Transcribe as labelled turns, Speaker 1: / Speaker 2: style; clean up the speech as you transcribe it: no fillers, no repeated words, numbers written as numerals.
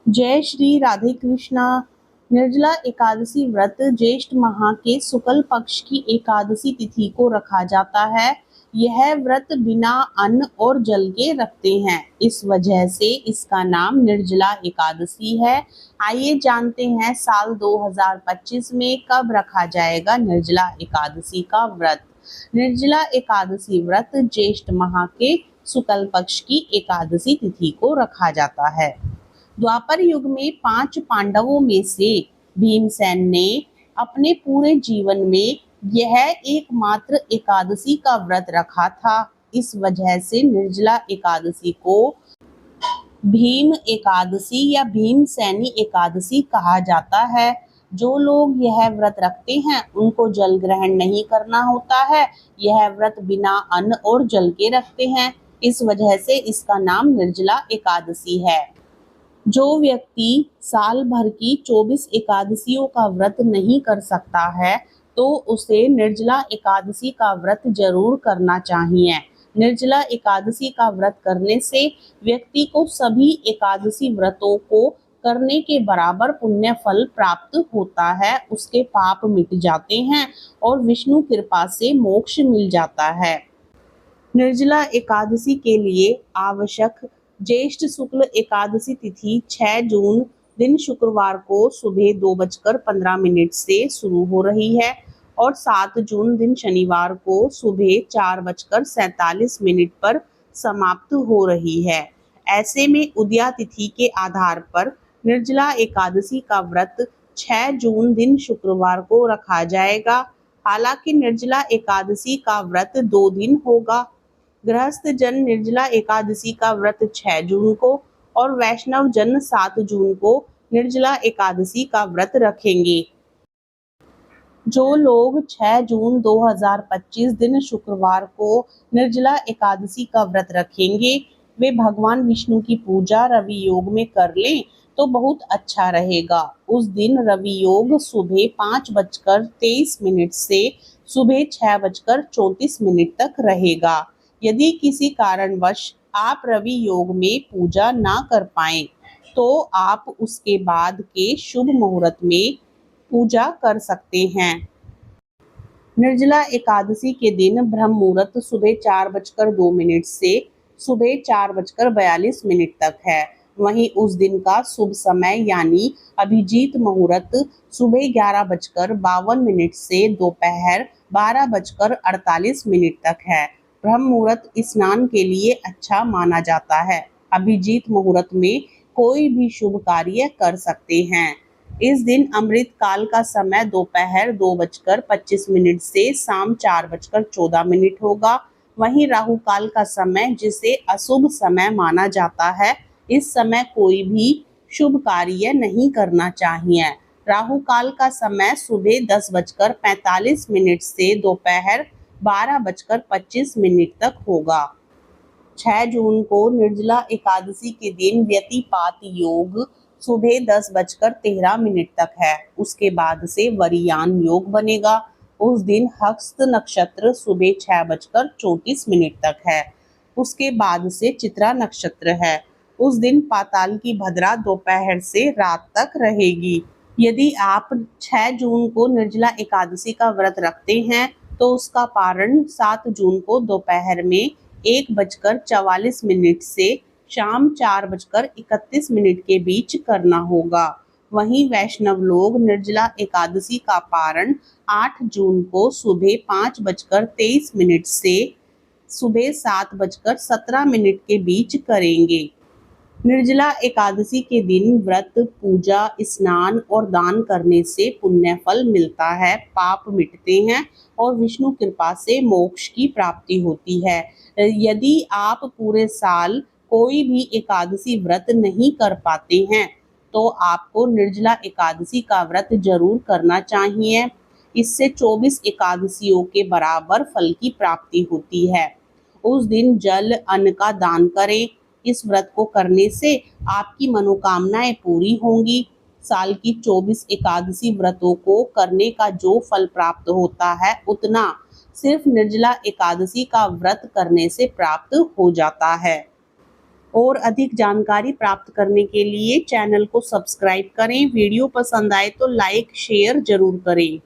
Speaker 1: जय श्री राधे कृष्णा। निर्जला एकादशी व्रत ज्येष्ठ माह के शुक्ल पक्ष की एकादशी तिथि को रखा जाता है। यह व्रत बिना अन्न और जल के रखते हैं, इस वजह से इसका नाम निर्जला एकादशी है। आइए जानते हैं साल 2025 में कब रखा जाएगा निर्जला एकादशी का व्रत। निर्जला एकादशी व्रत ज्येष्ठ माह के शुक्ल पक्ष की एकादशी तिथि को रखा जाता है। द्वापर युग में 5 पांडवों में से भीमसेन ने अपने पूरे जीवन में यह एकमात्र एकादशी का व्रत रखा था। इस वजह से निर्जला एकादशी को भीम एकादशी या भीमसेनी एकादशी कहा जाता है। जो लोग यह व्रत रखते हैं उनको जल ग्रहण नहीं करना होता है। यह व्रत बिना अन्न और जल के रखते हैं, इस वजह से इसका नाम निर्जला एकादशी है। जो व्यक्ति साल भर की 24 एकादशियों का व्रत नहीं कर सकता है तो उसे निर्जला एकादशी का व्रत जरूर करना चाहिए। निर्जला एकादशी का व्रत करने से व्यक्ति को सभी एकादशी व्रतों को करने के बराबर पुण्य फल प्राप्त होता है, उसके पाप मिट जाते हैं और विष्णु कृपा से मोक्ष मिल जाता है। निर्जला एकादशी के लिए आवश्यक ज्येष्ठ शुक्ल एकादशी तिथि 6 जून दिन शुक्रवार को सुबह 2:15 से शुरू हो रही है और 7 जून दिन शनिवार को सुबह 4:47 पर समाप्त हो रही है। ऐसे में उदया तिथि के आधार पर निर्जला एकादशी का व्रत 6 जून दिन शुक्रवार को रखा जाएगा। हालांकि निर्जला एकादशी का व्रत 2 दिन होगा। गृहस्थ जन निर्जला एकादशी का व्रत 6 जून को और वैष्णव जन 7 जून को निर्जला एकादशी का व्रत रखेंगे। जो लोग 6 जून 2025 दिन शुक्रवार को निर्जला एकादशी का व्रत रखेंगे वे भगवान विष्णु की पूजा रवि योग में कर लें तो बहुत अच्छा रहेगा। उस दिन रवि योग सुबह 5:23 से सुबह 6:34 तक रहेगा। यदि किसी कारणवश आप रवि योग में पूजा ना कर पाएं तो आप उसके बाद के शुभ मुहूर्त में पूजा कर सकते हैं। निर्जला एकादशी के दिन ब्रह्म मुहूर्त सुबह 4:02 से सुबह 4:42 तक है। वहीं उस दिन का शुभ समय यानी अभिजीत मुहूर्त सुबह 11:52 से दोपहर 12:48 तक है। ब्रह्म मुहूर्त स्नान के लिए अच्छा माना जाता है। अभिजीत मुहूर्त में कोई भी शुभ कार्य कर सकते हैं। इस दिन अमृत काल का समय दोपहर 2:25 से शाम 4:14 होगा। वहीं राहु काल का समय जिसे अशुभ समय माना जाता है, इस समय कोई भी शुभ कार्य नहीं करना चाहिए। राहु काल का समय सुबह 10:45 से दोपहर 12:25 तक होगा। 6 जून को निर्जला एकादशी के दिन व्यतिपात योग सुबह 10:13 तक है। उसके बाद से वरियान योग बनेगा। उस दिन हस्त नक्षत्र सुबह 6:34 तक है। उसके बाद से चित्रा नक्षत्र है। उस दिन पाताल की भद्रा दोपहर से रात तक रहेगी। यदि आप 6 जून को निर्जला एकादशी का व्रत रखते हैं तो उसका पारण 7 जून को दोपहर में 1:44 से शाम 4:31 के बीच करना होगा। वहीं वैष्णव लोग निर्जला एकादशी का पारण 8 जून को सुबह 5:23 से सुबह 7:17 के बीच करेंगे। निर्जला एकादशी के दिन व्रत, पूजा, स्नान और दान करने से पुण्य फल मिलता है, पाप मिटते हैं और विष्णु कृपा से मोक्ष की प्राप्ति होती है। यदि आप पूरे साल कोई भी एकादशी व्रत नहीं कर पाते हैं तो आपको निर्जला एकादशी का व्रत जरूर करना चाहिए। इससे 24 एकादशियों के बराबर फल की प्राप्ति होती है। उस दिन जल, अन्न का दान करें। इस व्रत को करने से आपकी मनोकामनाएं पूरी होंगी। साल की 24 एकादशी व्रतों को करने का जो फल प्राप्त होता है उतना सिर्फ निर्जला एकादशी का व्रत करने से प्राप्त हो जाता है। और अधिक जानकारी प्राप्त करने के लिए चैनल को सब्सक्राइब करें। वीडियो पसंद आए तो लाइक शेयर जरूर करें।